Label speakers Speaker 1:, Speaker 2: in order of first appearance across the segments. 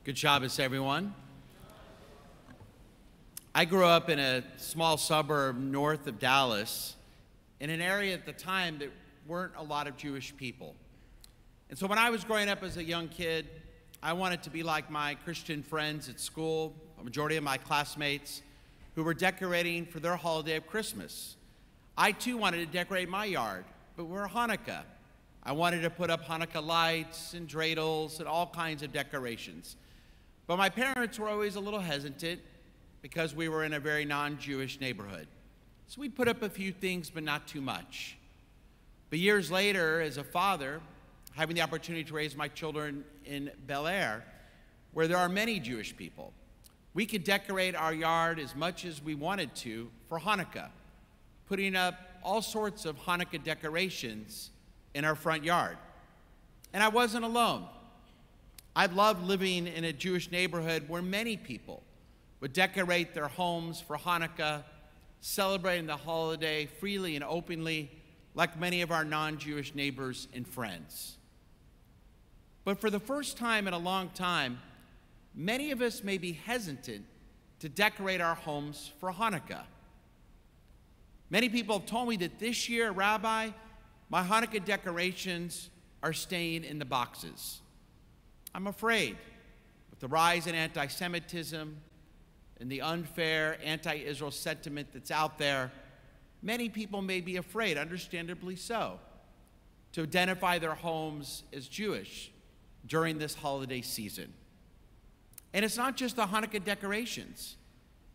Speaker 1: Good Shabbos, everyone. I grew up in a small suburb north of Dallas, in an area at the time that weren't a lot of Jewish people. And so when I was growing up as a young kid, I wanted to be like my Christian friends at school, a majority of my classmates who were decorating for their holiday of Christmas. I too wanted to decorate my yard, but we're Hanukkah. I wanted to put up Hanukkah lights and dreidels and all kinds of decorations. But my parents were always a little hesitant because we were in a very non-Jewish neighborhood. So we'd put up a few things, but not too much. But years later, as a father, having the opportunity to raise my children in Bel Air, where there are many Jewish people, we could decorate our yard as much as we wanted to for Hanukkah, putting up all sorts of Hanukkah decorations in our front yard. And I wasn't alone. I loved living in a Jewish neighborhood where many people would decorate their homes for Hanukkah, celebrating the holiday freely and openly, like many of our non-Jewish neighbors and friends. But for the first time in a long time, many of us may be hesitant to decorate our homes for Hanukkah. Many people have told me that this year, Rabbi, my Hanukkah decorations are staying in the boxes. I'm afraid with the rise in anti-Semitism and the unfair anti-Israel sentiment that's out there, many people may be afraid, understandably so, to identify their homes as Jewish during this holiday season. And it's not just the Hanukkah decorations.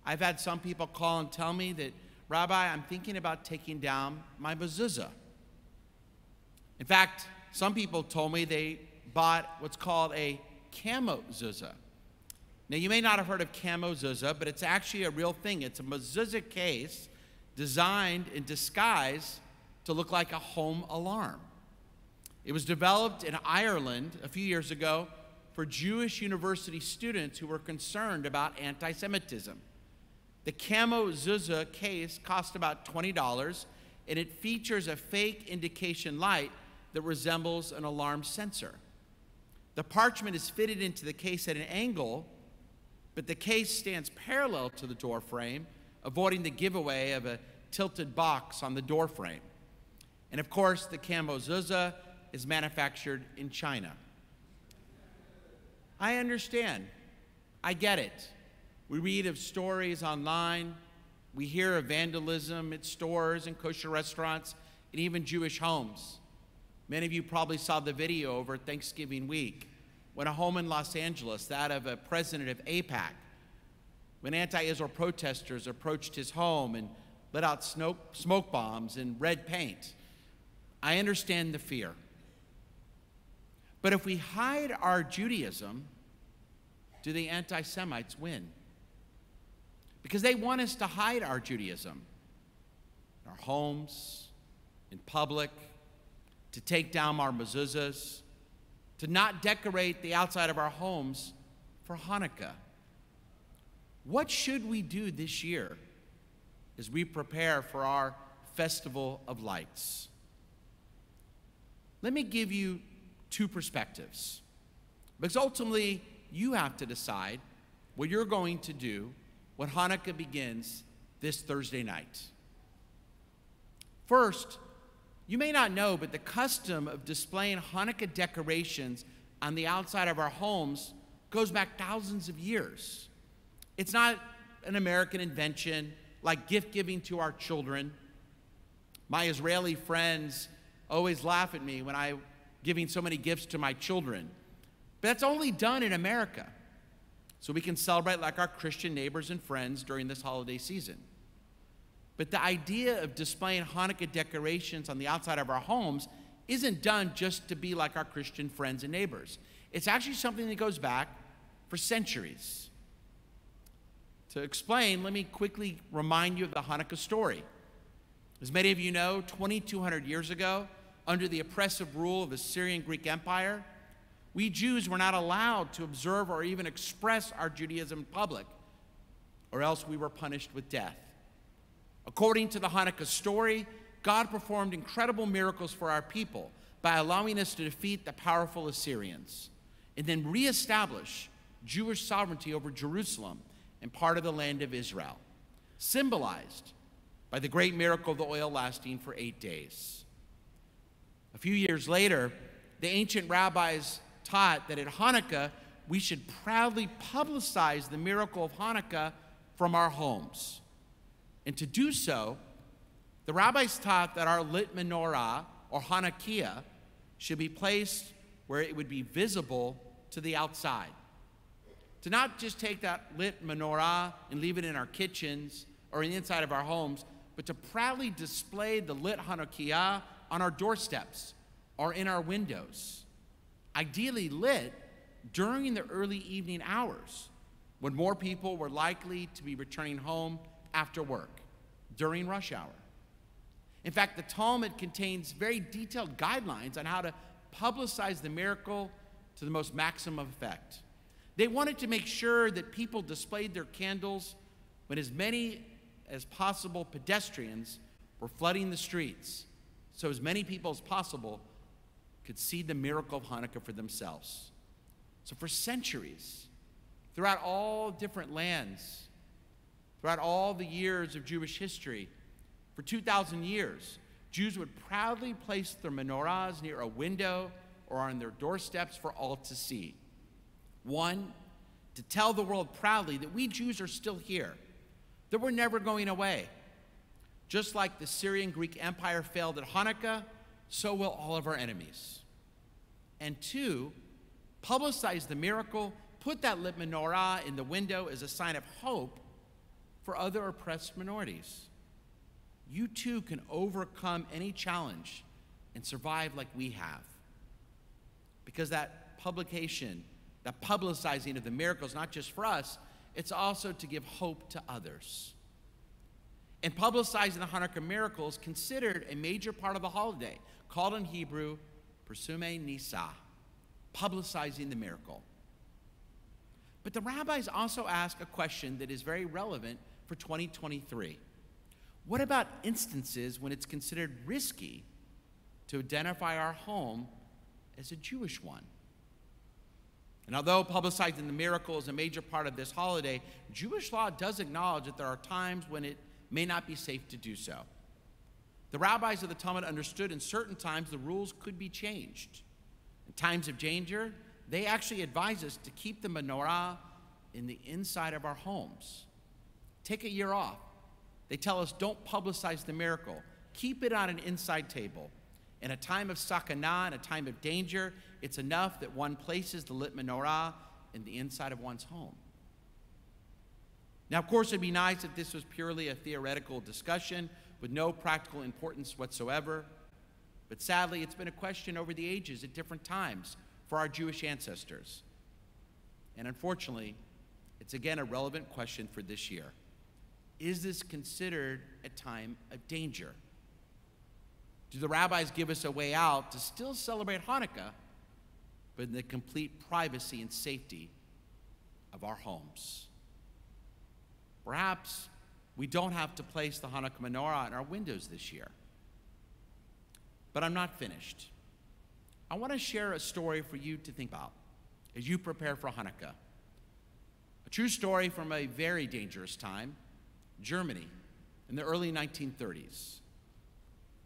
Speaker 1: I've had some people call and tell me that, Rabbi, I'm thinking about taking down my mezuzah. In fact, some people told me they bought what's called a camo zuzah. Now, you may not have heard of camo zuzah, but it's actually a real thing. It's a mezuzah case designed and disguised to look like a home alarm. It was developed in Ireland a few years ago for Jewish university students who were concerned about anti-Semitism. The camo zuzah case cost about $20, and it features a fake indication light that resembles an alarm sensor. The parchment is fitted into the case at an angle, but the case stands parallel to the door frame, avoiding the giveaway of a tilted box on the door frame. And of course, the camo zuzah is manufactured in China. I understand. I get it. We read of stories online. We hear of vandalism at stores and kosher restaurants and even Jewish homes. Many of you probably saw the video over Thanksgiving week when a home in Los Angeles, that of a president of AIPAC, when anti-Israel protesters approached his home and let out smoke bombs and red paint. I understand the fear. But if we hide our Judaism, do the anti-Semites win? Because they want us to hide our Judaism in our homes, in public, to take down our mezuzahs, to not decorate the outside of our homes for Hanukkah. What should we do this year as we prepare for our Festival of Lights? Let me give you two perspectives, because ultimately you have to decide what you're going to do when Hanukkah begins this Thursday night. First, you may not know, but the custom of displaying Hanukkah decorations on the outside of our homes goes back thousands of years. It's not an American invention like gift giving to our children. My Israeli friends always laugh at me when I'm giving so many gifts to my children. But that's only done in America, so we can celebrate like our Christian neighbors and friends during this holiday season. But the idea of displaying Hanukkah decorations on the outside of our homes isn't done just to be like our Christian friends and neighbors. It's actually something that goes back for centuries. To explain, let me quickly remind you of the Hanukkah story. As many of you know, 2,200 years ago, under the oppressive rule of the Syrian Greek Empire, we Jews were not allowed to observe or even express our Judaism in public, or else we were punished with death. According to the Hanukkah story, God performed incredible miracles for our people by allowing us to defeat the powerful Assyrians and then reestablish Jewish sovereignty over Jerusalem and part of the land of Israel, symbolized by the great miracle of the oil lasting for 8 days. A few years later, the ancient rabbis taught that at Hanukkah, we should proudly publicize the miracle of Hanukkah from our homes. And to do so, the rabbis taught that our lit menorah, or Hanukkah, should be placed where it would be visible to the outside. To not just take that lit menorah and leave it in our kitchens or in the inside of our homes, but to proudly display the lit Hanukkah on our doorsteps or in our windows. Ideally lit during the early evening hours, when more people were likely to be returning home after work, during rush hour. In fact, the Talmud contains very detailed guidelines on how to publicize the miracle to the most maximum effect. They wanted to make sure that people displayed their candles when as many as possible pedestrians were flooding the streets, so as many people as possible could see the miracle of Hanukkah for themselves. So for centuries, throughout all different lands, throughout all the years of Jewish history, for 2,000 years, Jews would proudly place their menorahs near a window or on their doorsteps for all to see. One, to tell the world proudly that we Jews are still here, that we're never going away. Just like the Syrian Greek Empire failed at Hanukkah, so will all of our enemies. And two, publicize the miracle, put that lit menorah in the window as a sign of hope for other oppressed minorities. You too can overcome any challenge and survive like we have. Because that publication, that publicizing of the miracle is not just for us, it's also to give hope to others. And publicizing the Hanukkah miracle is considered a major part of the holiday, called in Hebrew, Persume Nisa, publicizing the miracle. But the rabbis also ask a question that is very relevant for 2023. What about instances when it's considered risky to identify our home as a Jewish one? And although publicizing the miracle is a major part of this holiday, Jewish law does acknowledge that there are times when it may not be safe to do so. The rabbis of the Talmud understood in certain times the rules could be changed. In times of danger, they actually advise us to keep the menorah in the inside of our homes. Take a year off. They tell us don't publicize the miracle. Keep it on an inside table. In a time of sakana, in a time of danger, it's enough that one places the lit menorah in the inside of one's home. Now, of course, it'd be nice if this was purely a theoretical discussion with no practical importance whatsoever. But sadly, it's been a question over the ages at different times for our Jewish ancestors. And unfortunately, it's again a relevant question for this year. Is this considered a time of danger? Do the rabbis give us a way out to still celebrate Hanukkah, but in the complete privacy and safety of our homes? Perhaps we don't have to place the Hanukkah menorah in our windows this year. But I'm not finished. I want to share a story for you to think about as you prepare for Hanukkah. A true story from a very dangerous time, Germany, in the early 1930s.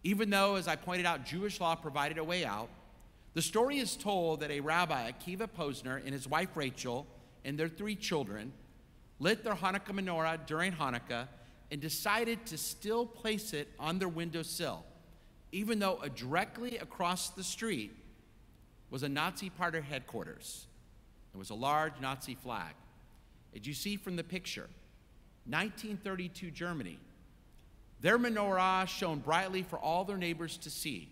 Speaker 1: Even though, as I pointed out, Jewish law provided a way out, the story is told that a rabbi, Akiva Posner, and his wife Rachel, and their 3 children, lit their Hanukkah menorah during Hanukkah and decided to still place it on their windowsill, even though directly across the street was a Nazi party headquarters. It was a large Nazi flag. As you see from the picture, 1932 Germany, their menorah shone brightly for all their neighbors to see.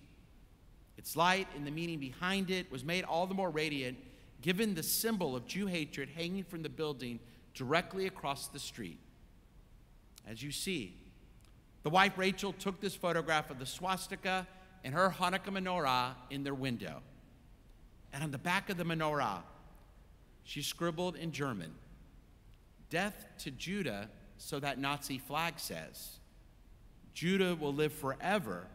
Speaker 1: Its light and the meaning behind it was made all the more radiant given the symbol of Jew hatred hanging from the building directly across the street. As you see, the wife Rachel took this photograph of the swastika and her Hanukkah menorah in their window. And on the back of the menorah, she scribbled in German, "Death to Judah," so that Nazi flag says. "Judah will live forever,"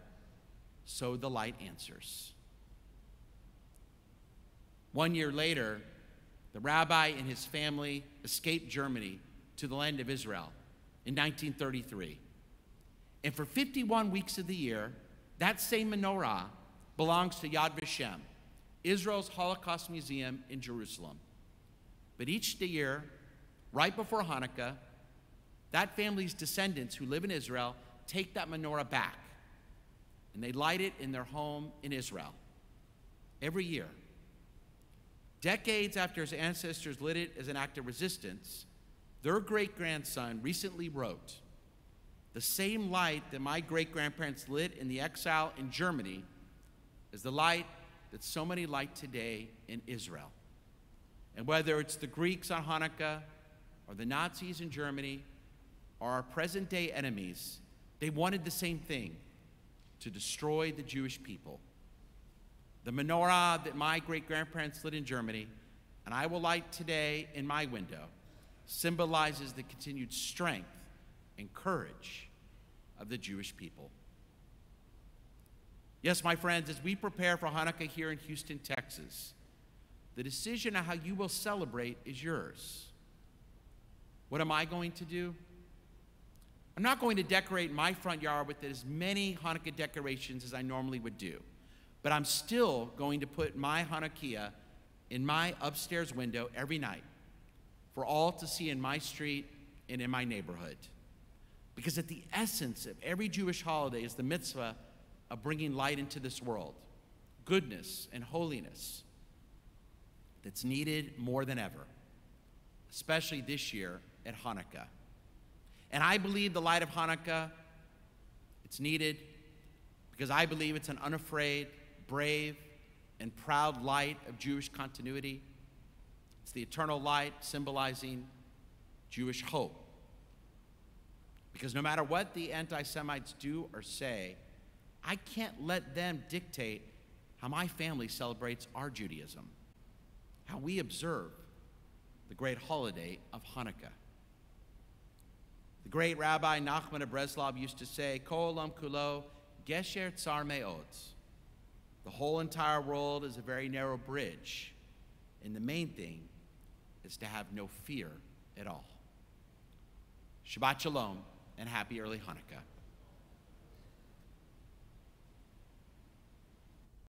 Speaker 1: so the light answers. 1 year later, The rabbi and his family escaped Germany to the land of Israel in 1933. And for 51 weeks of the year, that same menorah belongs to Yad Vashem, Israel's Holocaust Museum in Jerusalem. But each year, right before Hanukkah, that family's descendants who live in Israel take that menorah back, and they light it in their home in Israel every year. Decades after his ancestors lit it as an act of resistance, their great-grandson recently wrote, "The same light that my great-grandparents lit in the exile in Germany is the light that so many light today in Israel." And whether it's the Greeks on Hanukkah, or the Nazis in Germany, or our present-day enemies, they wanted the same thing: to destroy the Jewish people. The menorah that my great-grandparents lit in Germany, and I will light today in my window, symbolizes the continued strength and courage of the Jewish people. Yes, my friends, as we prepare for Hanukkah here in Houston, Texas, the decision on how you will celebrate is yours. What am I going to do? I'm not going to decorate my front yard with as many Hanukkah decorations as I normally would do, but I'm still going to put my Hanukkah in my upstairs window every night for all to see in my street and in my neighborhood. Because at the essence of every Jewish holiday is the mitzvah of bringing light into this world, goodness and holiness that's needed more than ever, especially this year at Hanukkah. And I believe the light of Hanukkah, it's needed because I believe it's an unafraid, brave, and proud light of Jewish continuity. It's the eternal light symbolizing Jewish hope. Because no matter what the anti-Semites do or say, I can't let them dictate how my family celebrates our Judaism, how we observe the great holiday of Hanukkah. The great Rabbi Nachman of Breslov used to say, Kol olam kulo gesher tsar me'od. The whole entire world is a very narrow bridge, and the main thing is to have no fear at all. Shabbat Shalom, and happy early Hanukkah.